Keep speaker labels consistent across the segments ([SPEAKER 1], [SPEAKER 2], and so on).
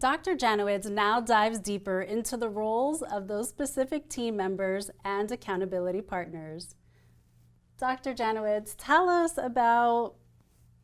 [SPEAKER 1] Dr. Janowitz now dives deeper into the roles of those specific team members and accountability partners. Dr. Janowitz, tell us about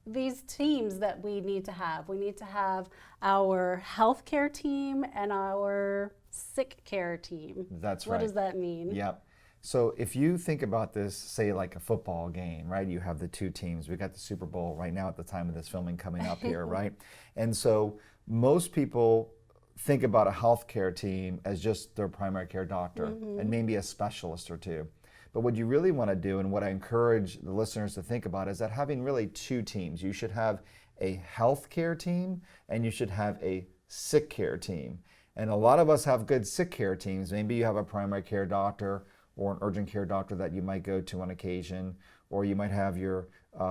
[SPEAKER 1] these teams that we need to have. We need to have our healthcare team and our sick care team.
[SPEAKER 2] That's right.
[SPEAKER 1] What does that mean?
[SPEAKER 2] Yep. So if you think about this, say like a football game, right? You have the two teams. We got the Super Bowl right now at the time of this filming coming up here, right? And so most people think about a healthcare team as just their primary care doctor and maybe a specialist or two. But what you really want to do, and what I encourage the listeners to think about, is that having really two teams. You should have a healthcare team and you should have a sick care team. And a lot of us have good sick care teams. Maybe you have a primary care doctor or an urgent care doctor that you might go to on occasion, or you might have your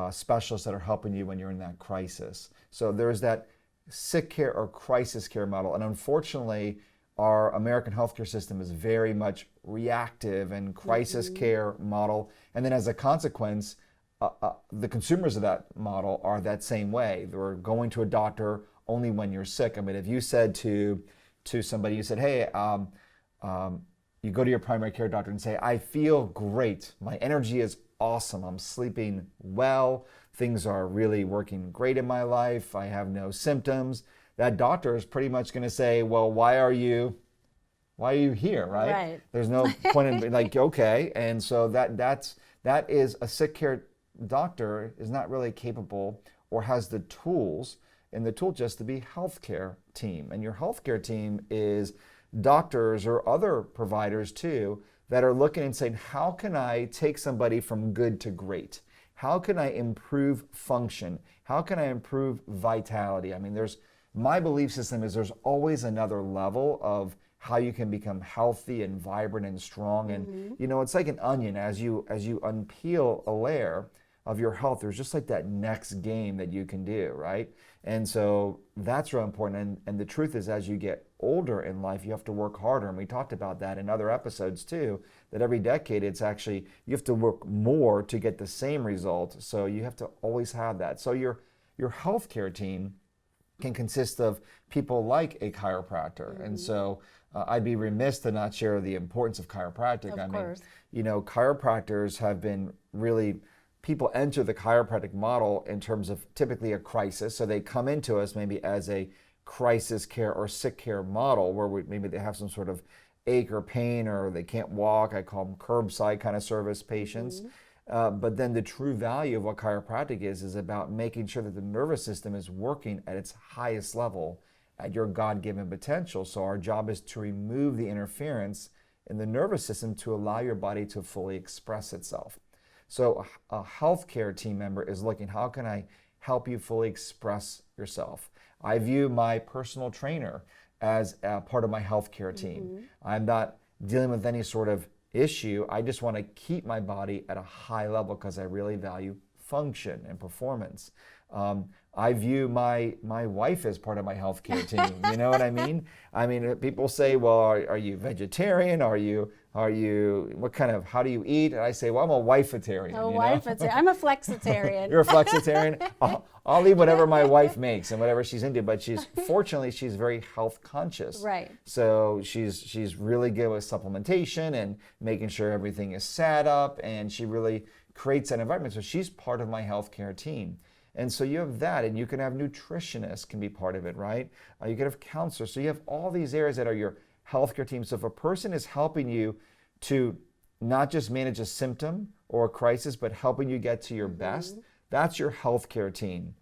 [SPEAKER 2] specialists that are helping you when you're in that crisis. So there's that sick care or crisis care model. And unfortunately, our American healthcare system is very much reactive and crisis care model. And then as a consequence, the consumers of that model are that same way. They're going to a doctor only when you're sick. I mean, if you said to somebody, you said, hey, you go to your primary care doctor and say, I feel great. My energy is awesome. I'm sleeping well. Things are really working great in my life. I have no symptoms. That doctor is pretty much going to say, well, why are you here, right?
[SPEAKER 1] Right.
[SPEAKER 2] There's no point in like, okay. And so that is a sick care doctor is not really capable or has the tools in the tool just to be healthcare team. And your healthcare team is doctors or other providers too that are looking and saying, how can I take somebody from good to great? How can I improve function? How can I improve vitality? I mean, my belief system is there's always another level of how you can become healthy and vibrant and strong. And it's like an onion. As you unpeel a layer of your health, there's just like that next game that you can do, right? And so that's real important. And the truth is, as you get older in life, you have to work harder. And we talked about that in other episodes too, that every decade it's actually, you have to work more to get the same result. So you have to always have that. So your healthcare team can consist of people like a chiropractor. And so I'd be remiss to not share the importance of chiropractic.
[SPEAKER 1] Of course.
[SPEAKER 2] Chiropractors have been really, people enter the chiropractic model in terms of typically a crisis. So they come into us maybe as a crisis care or sick care model where maybe they have some sort of ache or pain or they can't walk. I call them curbside kind of service patients. But then the true value of what chiropractic is about making sure that the nervous system is working at its highest level, at your God-given potential. So our job is to remove the interference in the nervous system to allow your body to fully express itself. So a healthcare team member is looking, how can I help you fully express yourself? I view my personal trainer as a part of my healthcare team. I'm not dealing with any sort of issue. I just want to keep my body at a high level because I really value function and performance. I view my wife as part of my healthcare team. You know what I mean? I mean, people say, well, are you vegetarian? Are you, what kind of, how do you eat? And I say, well, I'm a wife-itarian.
[SPEAKER 1] I'm a flexitarian.
[SPEAKER 2] You're a flexitarian? I'll eat whatever my wife makes and whatever she's into, but fortunately, she's very health conscious.
[SPEAKER 1] Right.
[SPEAKER 2] So she's really good with supplementation and making sure everything is set up, and she really creates that environment. So she's part of my healthcare team. And so you have that, and you can have nutritionists can be part of it, right? You can have counselors. So you have all these areas that are your healthcare team. So if a person is helping you to not just manage a symptom or a crisis, but helping you get to your best, that's your healthcare team.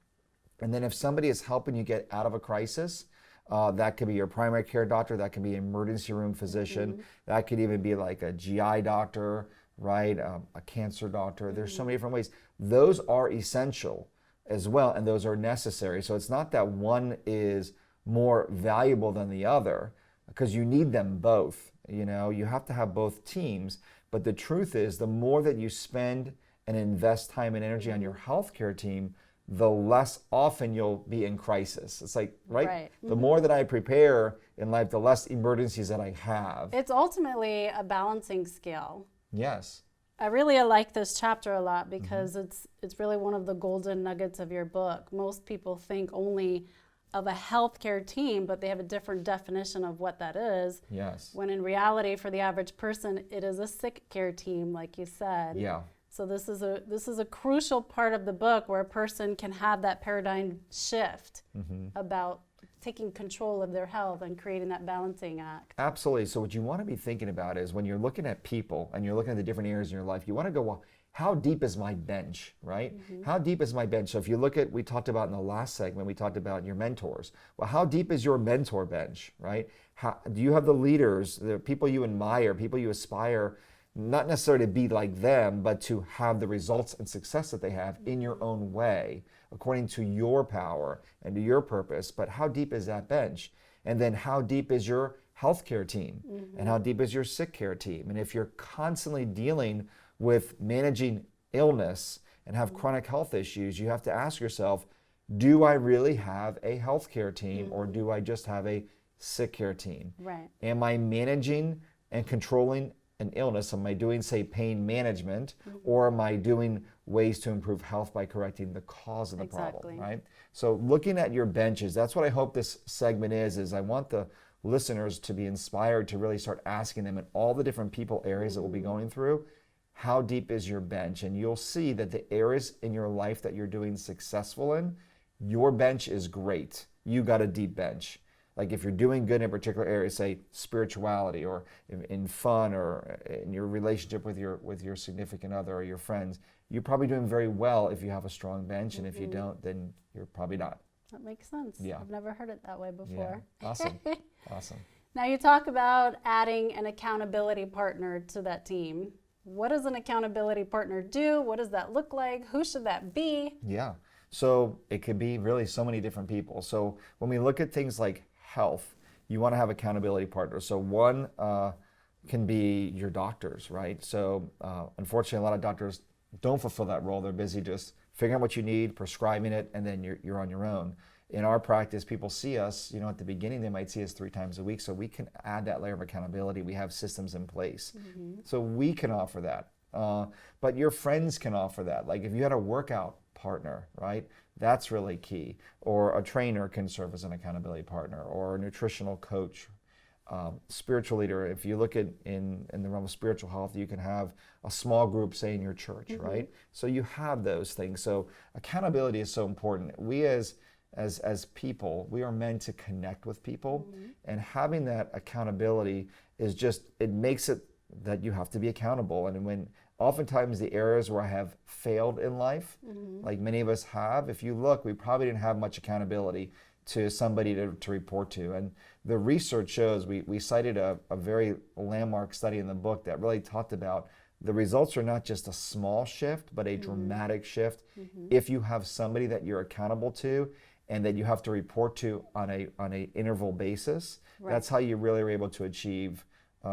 [SPEAKER 2] And then if somebody is helping you get out of a crisis, that could be your primary care doctor, that can be an emergency room physician, that could even be like a GI doctor, right? A cancer doctor. There's so many different ways. Those are essential as well, and those are necessary. So it's not that one is more valuable than the other, because you need them both. You have to have both teams. But the truth is, the more that you spend and invest time and energy on your healthcare team, the less often you'll be in crisis. It's like, right? The more that I prepare in life, the less emergencies that I have.
[SPEAKER 1] It's ultimately a balancing scale.
[SPEAKER 2] Yes.
[SPEAKER 1] I really like this chapter a lot because it's really one of the golden nuggets of your book. Most people think only of a healthcare team, but they have a different definition of what that is.
[SPEAKER 2] Yes.
[SPEAKER 1] When in reality, for the average person, it is a sick care team, like you said.
[SPEAKER 2] Yeah.
[SPEAKER 1] So this is a crucial part of the book where a person can have that paradigm shift about taking control of their health and creating that balancing act.
[SPEAKER 2] Absolutely. So what you want to be thinking about is when you're looking at people and you're looking at the different areas in your life, you want to go, well, how deep is my bench, right? How deep is my bench? So if you look at, we talked about in the last segment, we talked about your mentors. Well, how deep is your mentor bench, right? Do you have the leaders, the people you admire, people you aspire, not necessarily to be like them, but to have the results and success that they have in your own way, according to your power and to your purpose. But how deep is that bench? And then how deep is your healthcare team? And how deep is your sick care team? And if you're constantly dealing with managing illness and have chronic health issues, you have to ask yourself, do I really have a healthcare team or do I just have a sick care team?
[SPEAKER 1] Right.
[SPEAKER 2] Am I managing and controlling an illness? Am I doing, say, pain management, or am I doing ways to improve health by correcting the cause of the problem, right? So looking at your benches, that's what I hope this segment is I want the listeners to be inspired to really start asking them in all the different people areas that we'll be going through, how deep is your bench? And you'll see that the areas in your life that you're doing successful in, your bench is great. You got a deep bench. Like if you're doing good in a particular area, say spirituality or in fun or in your relationship with your significant other or your friends, you're probably doing very well if you have a strong bench. And if you don't, then you're probably not.
[SPEAKER 1] That makes sense.
[SPEAKER 2] Yeah.
[SPEAKER 1] I've never heard it that way before.
[SPEAKER 2] Yeah. Awesome. Awesome.
[SPEAKER 1] Now you talk about adding an accountability partner to that team. What does an accountability partner do? What does that look like? Who should that be?
[SPEAKER 2] Yeah. So it could be really so many different people. So when we look at things like health, you want to have accountability partners. So one can be your doctors, right? So unfortunately, a lot of doctors don't fulfill that role. They're busy just figuring out what you need, prescribing it, and then you're on your own. In our practice, people see us, at the beginning, they might see us 3 times a week. So we can add that layer of accountability. We have systems in place. So we can offer that. But your friends can offer that. Like if you had a workout partner, right? That's really key. Or a trainer can serve as an accountability partner, or a nutritional coach, spiritual leader. If you look at in the realm of spiritual health, you can have a small group, say in your church, right? So you have those things. So accountability is so important. We as people, we are meant to connect with people, and having that accountability is just, it makes it that you have to be accountable. And when oftentimes the areas where I have failed in life, like many of us have, if you look, we probably didn't have much accountability to somebody to report to. And the research shows, we cited a very landmark study in the book that really talked about the results are not just a small shift, but a dramatic shift if you have somebody that you're accountable to and that you have to report to on a interval basis. Right. That's how you really are able to achieve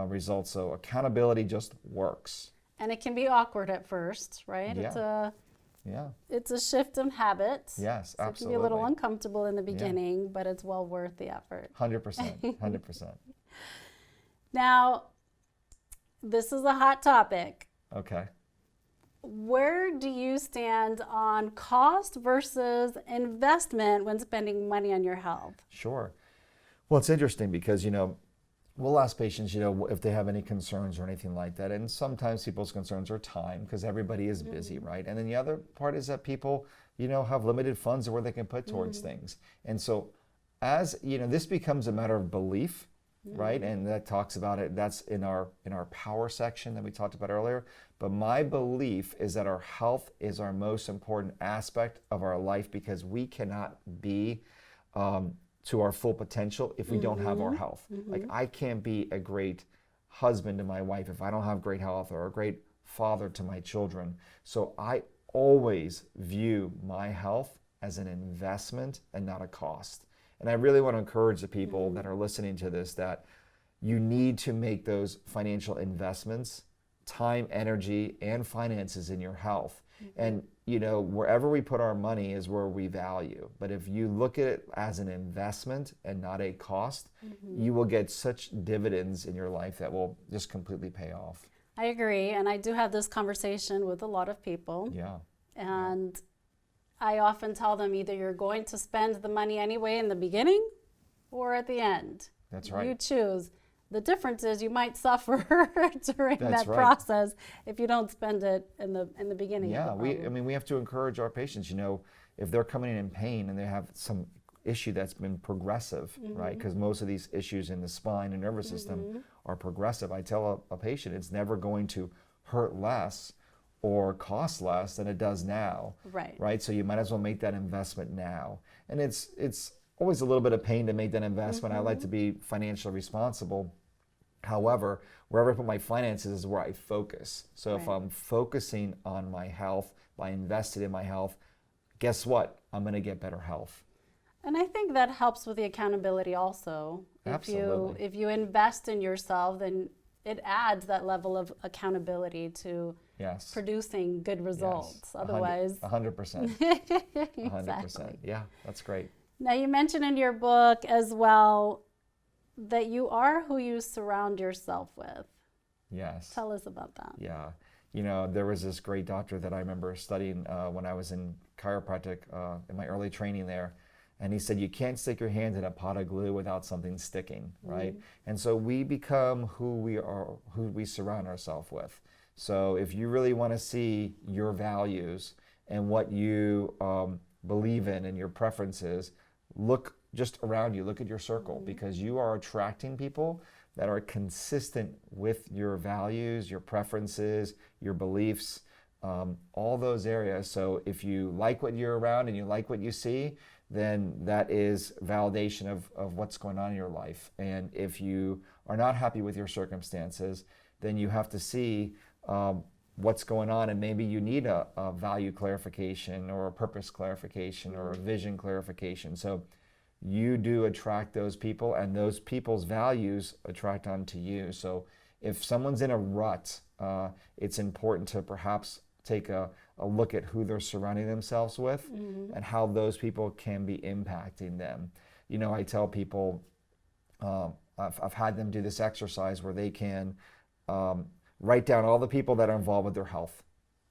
[SPEAKER 2] results. So accountability just works.
[SPEAKER 1] And it can be awkward at first, right?
[SPEAKER 2] Yeah.
[SPEAKER 1] It's a shift in habits.
[SPEAKER 2] Yes,
[SPEAKER 1] so
[SPEAKER 2] absolutely.
[SPEAKER 1] It can be a little uncomfortable in the beginning, but it's well worth the effort.
[SPEAKER 2] 100%. 100%.
[SPEAKER 1] Now, this is a hot topic.
[SPEAKER 2] Okay.
[SPEAKER 1] Where do you stand on cost versus investment when spending money on your health?
[SPEAKER 2] Sure. Well, it's interesting because, we'll ask patients, if they have any concerns or anything like that. And sometimes people's concerns are time because everybody is busy, right? And then the other part is that people, have limited funds or where they can put towards things. And so as, this becomes a matter of belief, right? And that talks about it. That's in our power section that we talked about earlier. But my belief is that our health is our most important aspect of our life because we cannot be to our full potential if we don't have our health. Like I can't be a great husband to my wife if I don't have great health, or a great father to my children. So I always view my health as an investment and not a cost. And I really want to encourage the people that are listening to this that you need to make those financial investments, time, energy, and finances in your health. And, wherever we put our money is where we value. But if you look at it as an investment and not a cost, you will get such dividends in your life that will just completely pay off.
[SPEAKER 1] I agree. And I do have this conversation with a lot of people.
[SPEAKER 2] Yeah.
[SPEAKER 1] And I often tell them either you're going to spend the money anyway in the beginning or at the end.
[SPEAKER 2] That's right.
[SPEAKER 1] You choose. The difference is you might suffer during
[SPEAKER 2] That's
[SPEAKER 1] that
[SPEAKER 2] right.
[SPEAKER 1] process if you don't spend it in the beginning.
[SPEAKER 2] Yeah,
[SPEAKER 1] of the problem.
[SPEAKER 2] we have to encourage our patients, if they're coming in pain and they have some issue that's been progressive, right? Because most of these issues in the spine and nervous system are progressive. I tell a patient it's never going to hurt less or cost less than it does now.
[SPEAKER 1] Right.
[SPEAKER 2] So you might as well make that investment now. And it's always a little bit of pain to make that investment. I like to be financially responsible. However, wherever I put my finances is where I focus. So if I'm focusing on my health, if I invested in my health, guess what? I'm going to get better health.
[SPEAKER 1] And I think that helps with the accountability also.
[SPEAKER 2] Absolutely.
[SPEAKER 1] If you invest in yourself, then it adds that level of accountability to
[SPEAKER 2] Yes.
[SPEAKER 1] producing good results.
[SPEAKER 2] Yes.
[SPEAKER 1] Otherwise,
[SPEAKER 2] 100%.
[SPEAKER 1] Exactly.
[SPEAKER 2] 100%. Yeah, that's great.
[SPEAKER 1] Now, you mentioned in your book as well that you are who you surround yourself with.
[SPEAKER 2] Yes.
[SPEAKER 1] Tell us about that.
[SPEAKER 2] Yeah. There was this great doctor that I remember studying when I was in chiropractic in my early training there. And he said, you can't stick your hand in a pot of glue without something sticking, right? And so we become who we are, who we surround ourselves with. So if you really want to see your values and what you believe in and your preferences, look just around you, look at your circle, because you are attracting people that are consistent with your values, your preferences, your beliefs, all those areas. So if you like what you're around and you like what you see, then that is validation of what's going on in your life. And if you are not happy with your circumstances, then you have to see what's going on, and maybe you need a value clarification or a purpose clarification or a vision clarification. So you do attract those people, and those people's values attract onto you. So if someone's in a rut, it's important to perhaps take a look at who they're surrounding themselves with and how those people can be impacting them. I tell people, I've had them do this exercise where they can write down all the people that are involved with their health.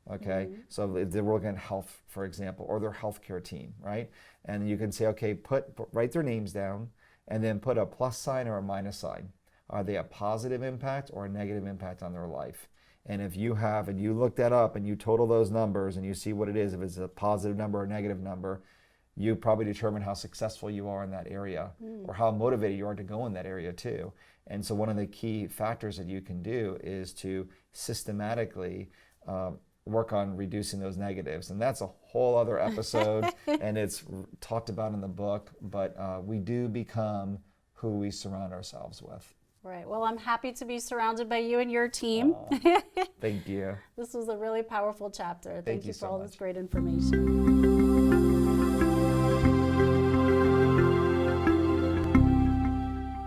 [SPEAKER 2] Okay, so if they're working on health, for example, or their healthcare team, right? And you can say, okay, write their names down, and then put a plus sign or a minus sign. Are they a positive impact or a negative impact on their life? And if you have, and you look that up and you total those numbers and you see what it is, if it's a positive number or a negative number, you probably determine how successful you are in that area or how motivated you are to go in that area too. And so one of the key factors that you can do is to systematically work on reducing those negatives. And that's a whole other episode and it's talked about in the book, but we do become who we surround ourselves with.
[SPEAKER 1] Right. Well, I'm happy to be surrounded by you and your team.
[SPEAKER 2] Thank you.
[SPEAKER 1] This was a really powerful chapter. Thank you for
[SPEAKER 2] so
[SPEAKER 1] all
[SPEAKER 2] much.
[SPEAKER 1] this great information.